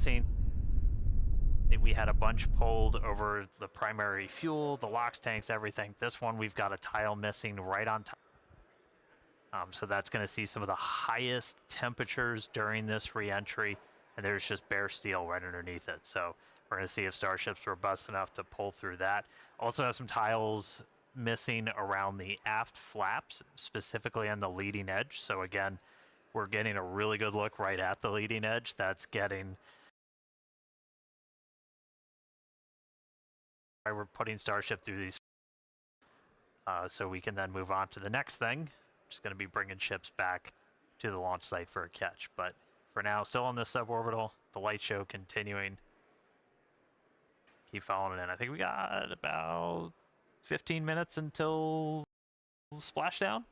missing. We had a bunch pulled over the primary fuel, the LOX tanks, everything. This one, we've got a tile missing right on top. So that's going to see some of the highest temperatures during this re-entry, and there's just bare steel right underneath it. So we're going to see if Starship's robust enough to pull through that. Also have some tiles missing around the aft flaps, specifically on the leading edge. So again, we're getting a really good look right at the leading edge. That's getting... We're putting Starship through these so we can then move on to the next thing, which is going to be bringing ships back to the launch site for a catch. But for now, still on this suborbital, the light show continuing. Keep following in. I think we got about 15 minutes until splashdown.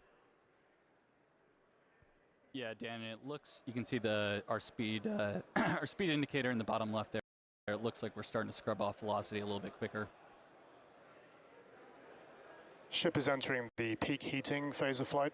Yeah, Dan, it looks, you can see our speed our speed indicator in the bottom left there. It looks like we're starting to scrub off velocity a little bit quicker. Ship is entering the peak heating phase of flight.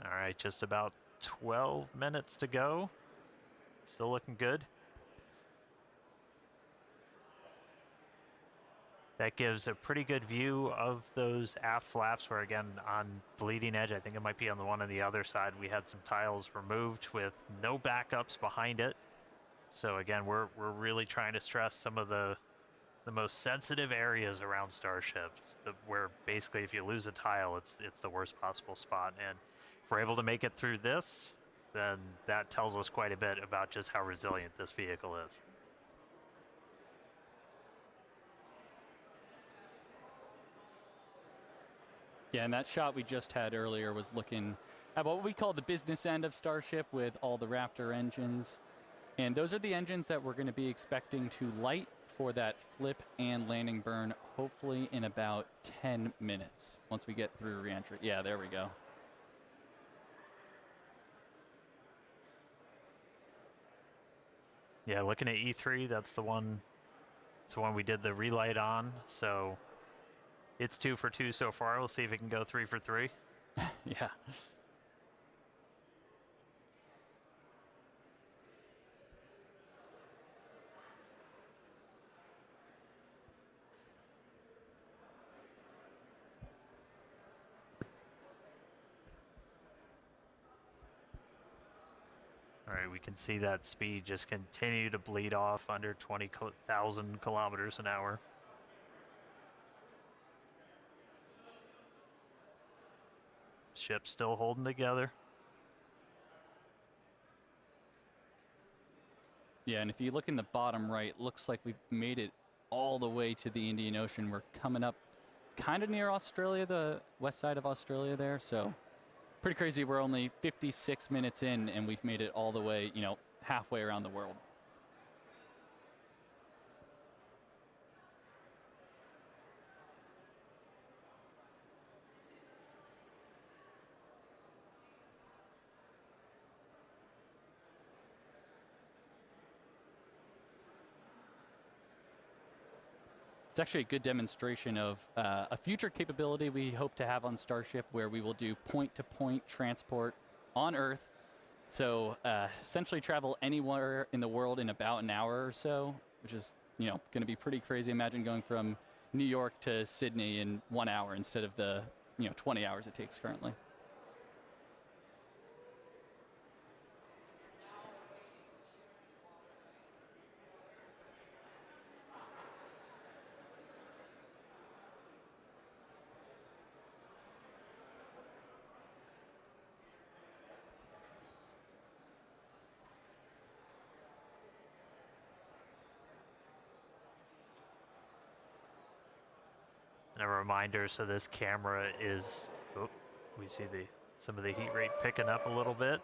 All right, just about 12 minutes to go. Still looking good. That gives a pretty good view of those aft flaps where, again, on the leading edge, I think it might be on the one on the other side, we had some tiles removed with no backups behind it. So again, we're really trying to stress some of the most sensitive areas around Starship, where basically if you lose a tile, it's the worst possible spot. And if we're able to make it through this, then that tells us quite a bit about just how resilient this vehicle is. Yeah, and that shot we just had earlier was looking at what we call the business end of Starship with all the Raptor engines. And those are the engines that we're going to be expecting to light for that flip and landing burn, hopefully in about 10 minutes once we get through reentry. Yeah, there we go. Yeah, looking at E3, that's the one we did the relight on. So it's 2 for 2 so far. We'll see if it can go 3 for 3. Yeah. All right, we can see that speed just continue to bleed off under 20,000 kilometers an hour. Ship's still holding together. Yeah, and if you look in the bottom right, looks like we've made it all the way to the Indian Ocean. We're coming up kind of near Australia, the west side of Australia there, so pretty crazy. We're only 56 minutes in, and we've made it all the way, you know, halfway around the world. It's actually a good demonstration of a future capability we hope to have on Starship, where we will do point-to-point transport on Earth. So essentially travel anywhere in the world in about an hour or so, which is, you know, going to be pretty crazy. Imagine going from New York to Sydney in 1 hour instead of the 20 hours it takes currently. And a reminder, so this camera is, oh, we see some of the heat rate picking up a little bit.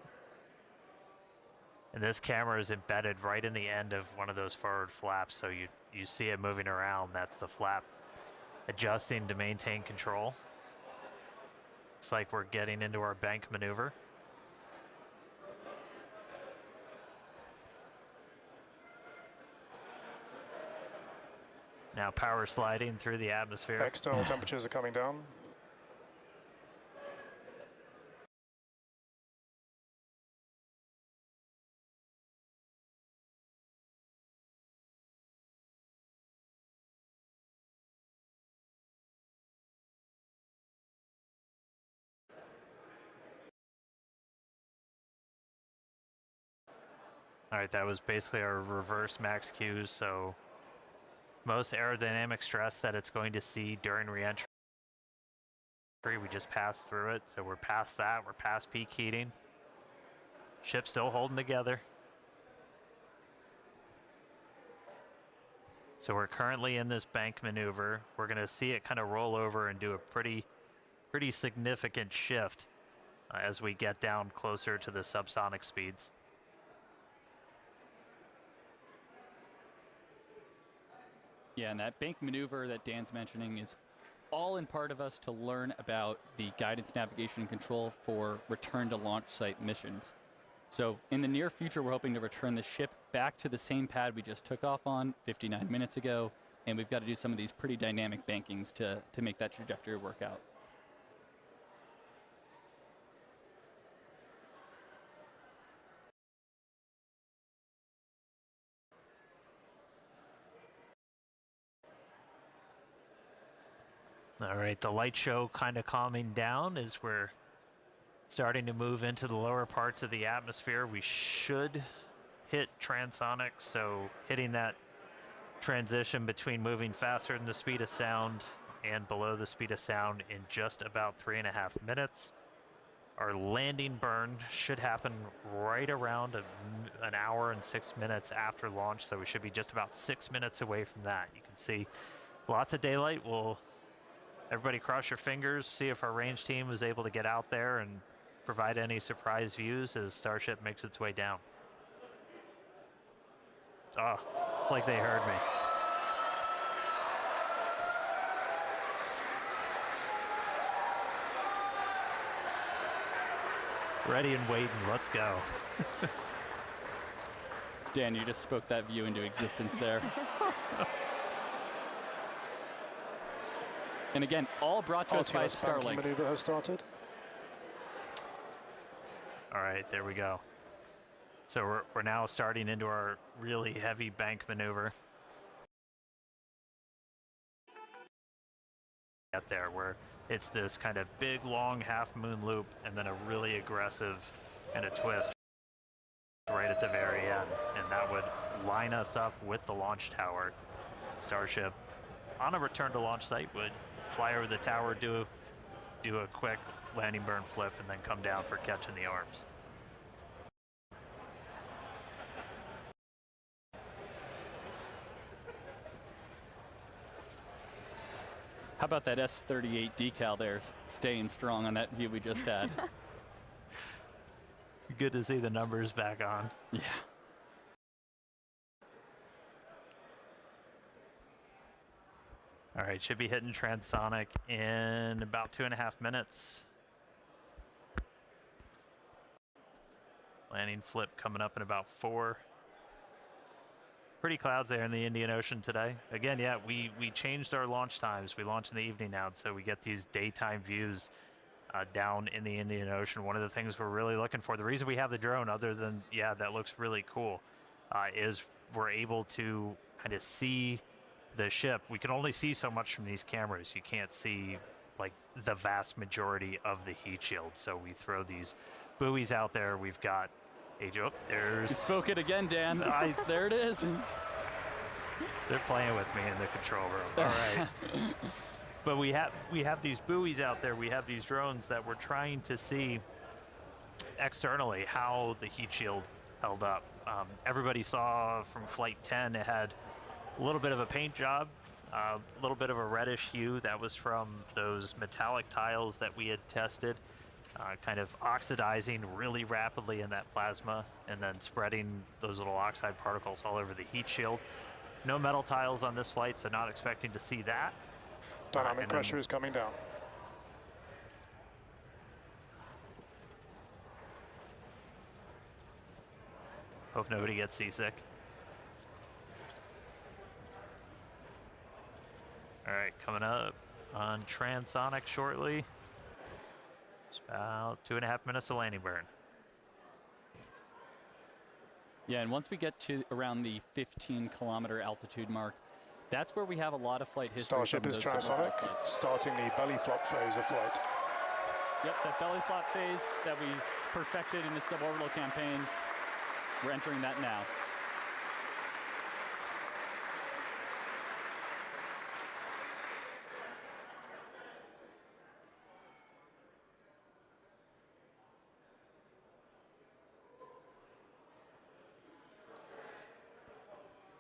And this camera is embedded right in the end of one of those forward flaps, so you see it moving around. That's the flap adjusting to maintain control. Looks like we're getting into our bank maneuver. Now power sliding through the atmosphere. External temperatures are coming down. All right, that was basically our reverse max Q, so most aerodynamic stress that it's going to see during reentry, we just passed through it, so we're past that, we're past peak heating. Ship's still holding together. So we're currently in this bank maneuver. We're gonna see it kind of roll over and do a pretty significant shift as we get down closer to the subsonic speeds. Yeah, and that bank maneuver that Dan's mentioning is all in part of us to learn about the guidance, navigation, and control for return to launch site missions. So in the near future, we're hoping to return the ship back to the same pad we just took off on 59 minutes ago, and we've got to do some of these pretty dynamic bankings to make that trajectory work out. All right, the light show kind of calming down as we're starting to move into the lower parts of the atmosphere. We should hit transonic, so hitting that transition between moving faster than the speed of sound and below the speed of sound in just about 3.5 minutes. Our landing burn should happen right around an hour and 6 minutes after launch, so we should be just about 6 minutes away from that. You can see lots of daylight. Everybody cross your fingers, see if our range team was able to get out there and provide any surprise views as Starship makes its way down. Oh, it's like they heard me. Ready and waiting, let's go. Dan, you just spoke that view into existence there. And again, all brought to us by Starlink. Maneuver has started. All right, there we go. So we're now starting into our really heavy bank maneuver. Get there, where it's this kind of big, long half-moon loop and then a really aggressive kind of twist right at the very end. And that would line us up with the launch tower. Starship, on a return to launch site, would fly over the tower, do a quick landing burn flip, and then come down for catching the arms. How about that S38 decal there, staying strong on that view we just had? Good to see the numbers back on. Yeah. All right, should be hitting transonic in about 2.5 minutes. Landing flip coming up in about 4. Pretty clouds there in the Indian Ocean today. Again, yeah, we changed our launch times. We launch in the evening now, so we get these daytime views down in the Indian Ocean. One of the things we're really looking for, the reason we have the drone, other than, yeah, that looks really cool, is we're able to kind of see the ship. We can only see so much from these cameras. You can't see like the vast majority of the heat shield. So we throw these buoys out there. We've got there's... You spoke it again, Dan. There it is. They're playing with me in the control room. All right. But we have these buoys out there. We have these drones that we're trying to see externally how the heat shield held up. Everybody saw from Flight 10, it had a little bit of a paint job, a little bit of a reddish hue. That was from those metallic tiles that we had tested. Kind of oxidizing really rapidly in that plasma and then spreading those little oxide particles all over the heat shield. No metal tiles on this flight, so not expecting to see that. Dynamic pressure is coming down. Hope nobody gets seasick. All right, coming up on transonic shortly. It's about 2.5 minutes of landing burn. Yeah, and once we get to around the 15-kilometer altitude mark, that's where we have a lot of flight history. Starship is transonic, starting the belly flop phase of flight. Yep, that belly flop phase that we perfected in the suborbital campaigns, we're entering that now.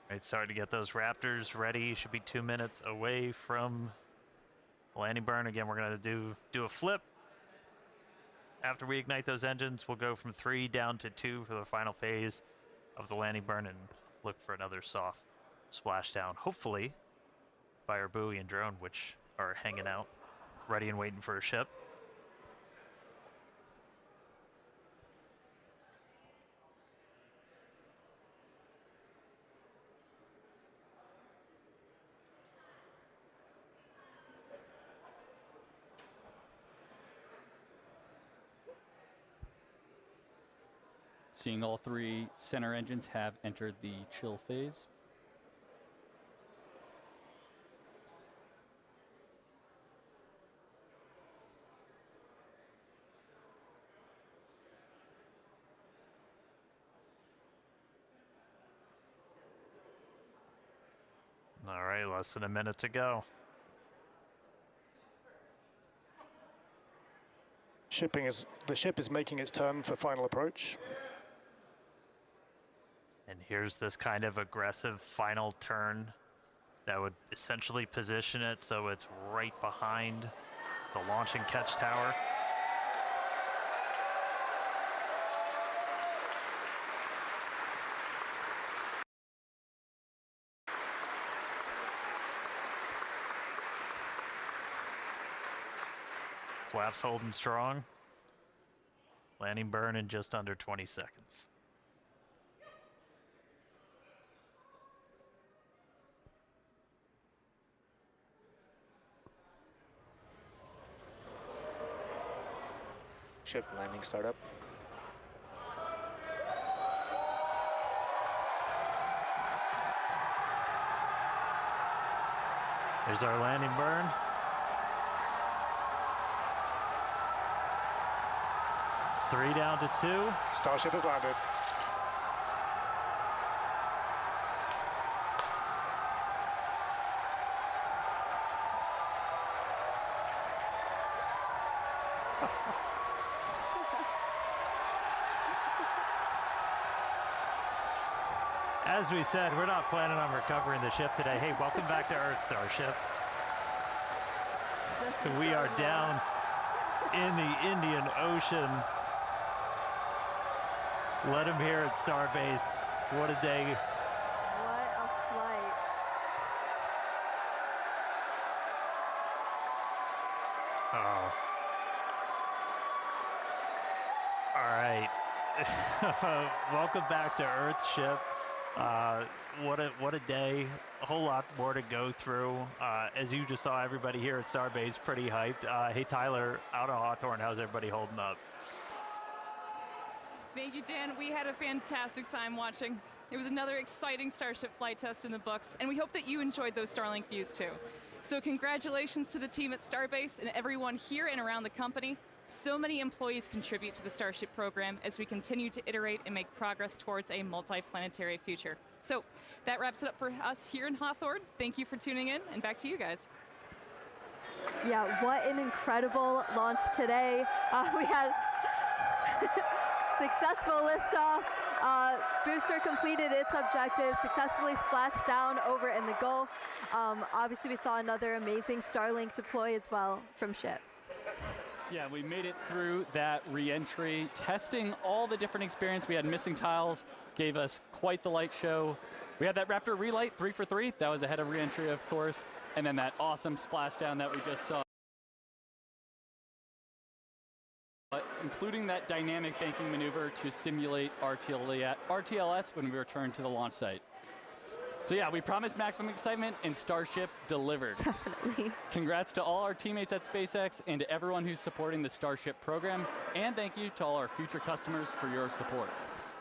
Right, starting to get those Raptors ready. Should be 2 minutes away from landing burn. Again, we're going to do a flip. After we ignite those engines, we'll go from 3 down to 2 for the final phase of the landing burn and look for another soft splashdown, hopefully by our buoy and drone, which are hanging out, ready and waiting for a ship. Seeing all 3 center engines have entered the chill phase. All right, less than a minute to go. The ship is making its turn for final approach. And here's this kind of aggressive final turn that would essentially position it so it's right behind the launch and catch tower. Flaps holding strong. Landing burn in just under 20 seconds. Ship landing startup. There's our landing burn. Three down to 2. Starship has landed. As we said, we're not planning on recovering the ship today. Hey, welcome back to Earth, Starship. We are down in the Indian Ocean. Let him hear at Starbase. What a day. What a flight. Oh. All right. Welcome back to Earthship. What a day. A whole lot more to go through. As you just saw, everybody here at Starbase pretty hyped. Hey, Tyler, out of Hawthorne, how's everybody holding up? Thank you, Dan. We had a fantastic time watching. It was another exciting Starship flight test in the books, and we hope that you enjoyed those Starlink views too. So congratulations to the team at Starbase and everyone here and around the company. So many employees contribute to the Starship program as we continue to iterate and make progress towards a multi-planetary future. So that wraps it up for us here in Hawthorne. Thank you for tuning in, and back to you guys. Yeah, what an incredible launch today. We had successful liftoff. Booster completed its objective, successfully splashed down over in the Gulf. Obviously, we saw another amazing Starlink deploy as well from ship. Yeah, we made it through that re-entry, testing all the different experience. We had missing tiles, gave us quite the light show. We had that Raptor relight, 3 for 3. That was ahead of re-entry, of course. And then that awesome splashdown that we just saw, including that dynamic banking maneuver to simulate RTLS when we return to the launch site. So yeah, we promised maximum excitement, and Starship delivered. Definitely. Congrats to all our teammates at SpaceX and to everyone who's supporting the Starship program. And thank you to all our future customers for your support.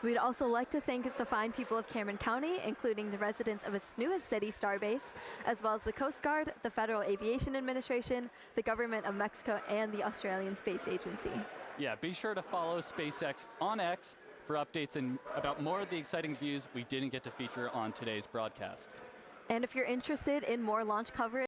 We'd also like to thank the fine people of Cameron County, including the residents of its newest city, Starbase, as well as the Coast Guard, the Federal Aviation Administration, the Government of Mexico, and the Australian Space Agency. Yeah, be sure to follow SpaceX on X for updates and about more of the exciting views we didn't get to feature on today's broadcast. And if you're interested in more launch coverage,